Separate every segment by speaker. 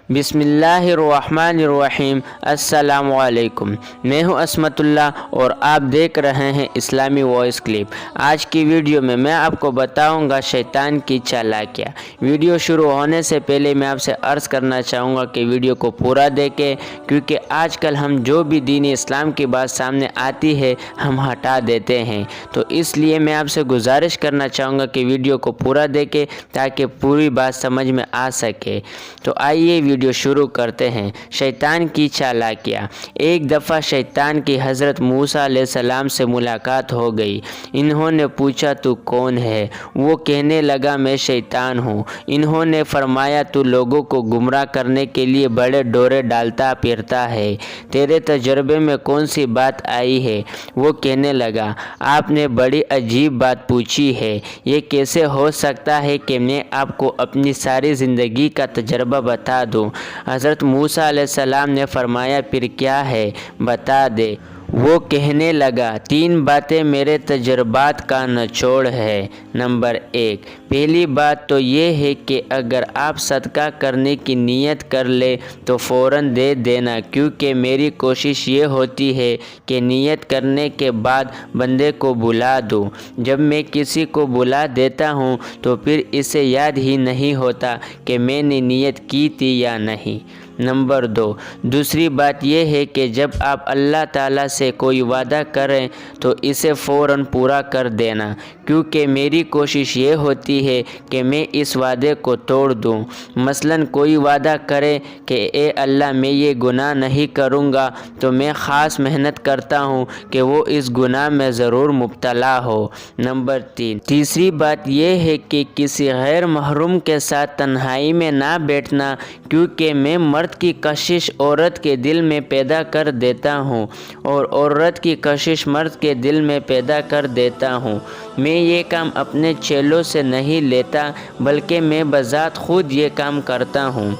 Speaker 1: بسم اللہ الرحمن الرحیم۔ السلام علیکم، میں ہوں عصمت اللہ اور آپ دیکھ رہے ہیں اسلامی وائس کلپ۔ آج کی ویڈیو میں آپ کو بتاؤں گا شیطان کی چالاکیاں۔ ویڈیو شروع ہونے سے پہلے میں آپ سے عرض کرنا چاہوں گا کہ ویڈیو کو پورا دیکھیں، کیونکہ آج کل ہم جو بھی دین اسلام کی بات سامنے آتی ہے ہم ہٹا دیتے ہیں، تو اس لیے میں آپ سے گزارش کرنا چاہوں گا کہ ویڈیو کو پورا دیکھیں تاکہ پوری بات سمجھ میں آ سکے۔ تو آئیے ویڈیو شروع کرتے ہیں۔ شیطان کی چالاکیاں۔ ایک دفعہ شیطان کی حضرت موسیٰ علیہ السلام سے ملاقات ہو گئی۔ انہوں نے پوچھا تو کون ہے؟ وہ کہنے لگا میں شیطان ہوں۔ انہوں نے فرمایا تو لوگوں کو گمراہ کرنے کے لیے بڑے ڈورے ڈالتا پھرتا ہے، تیرے تجربے میں کون سی بات آئی ہے؟ وہ کہنے لگا آپ نے بڑی عجیب بات پوچھی ہے، یہ کیسے ہو سکتا ہے کہ میں آپ کو اپنی ساری زندگی کا تجربہ بتا دوں؟ حضرت موسیٰ علیہ السلام نے فرمایا پھر کیا ہے بتا دے۔ وہ کہنے لگا 3 باتیں میرے تجربات کا نچوڑ ہے۔ نمبر 1، پہلی بات تو یہ ہے کہ اگر آپ صدقہ کرنے کی نیت کر لے تو فوراً دے دینا، کیونکہ میری کوشش یہ ہوتی ہے کہ نیت کرنے کے بعد بندے کو بلا دوں۔ جب میں کسی کو بلا دیتا ہوں تو پھر اسے یاد ہی نہیں ہوتا کہ میں نے نیت کی تھی یا نہیں۔ نمبر 2، دوسری بات یہ ہے کہ جب آپ اللہ تعالیٰ سے کوئی وعدہ کریں تو اسے فوراً پورا کر دینا، کیونکہ میری کوشش یہ ہوتی ہے کہ میں اس وعدے کو توڑ دوں۔ مثلاً کوئی وعدہ کرے کہ اے اللہ میں یہ گناہ نہیں کروں گا، تو میں خاص محنت کرتا ہوں کہ وہ اس گناہ میں ضرور مبتلا ہو۔ نمبر 3، تیسری بات یہ ہے کہ کسی غیر محرم کے ساتھ تنہائی میں نہ بیٹھنا، کیونکہ میں مرد کی کشش عورت کے دل میں پیدا کر دیتا ہوں اور عورت کی کشش مرد کے دل میں پیدا کر دیتا ہوں۔ میں یہ کام اپنے چیلوں سے نہیں لیتا، بلکہ میں بذات خود یہ کام کرتا ہوں۔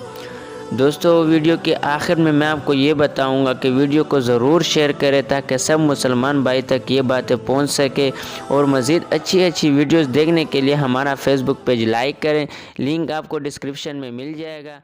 Speaker 1: دوستو، ویڈیو کے آخر میں آپ کو یہ بتاؤں گا کہ ویڈیو کو ضرور شیئر کریں تاکہ سب مسلمان بھائی تک یہ باتیں پہنچ سکے، اور مزید اچھی ویڈیوز دیکھنے کے لیے ہمارا فیس بک پیج لائک کریں، لنک آپ کو ڈسکرپشن میں مل جائے گا۔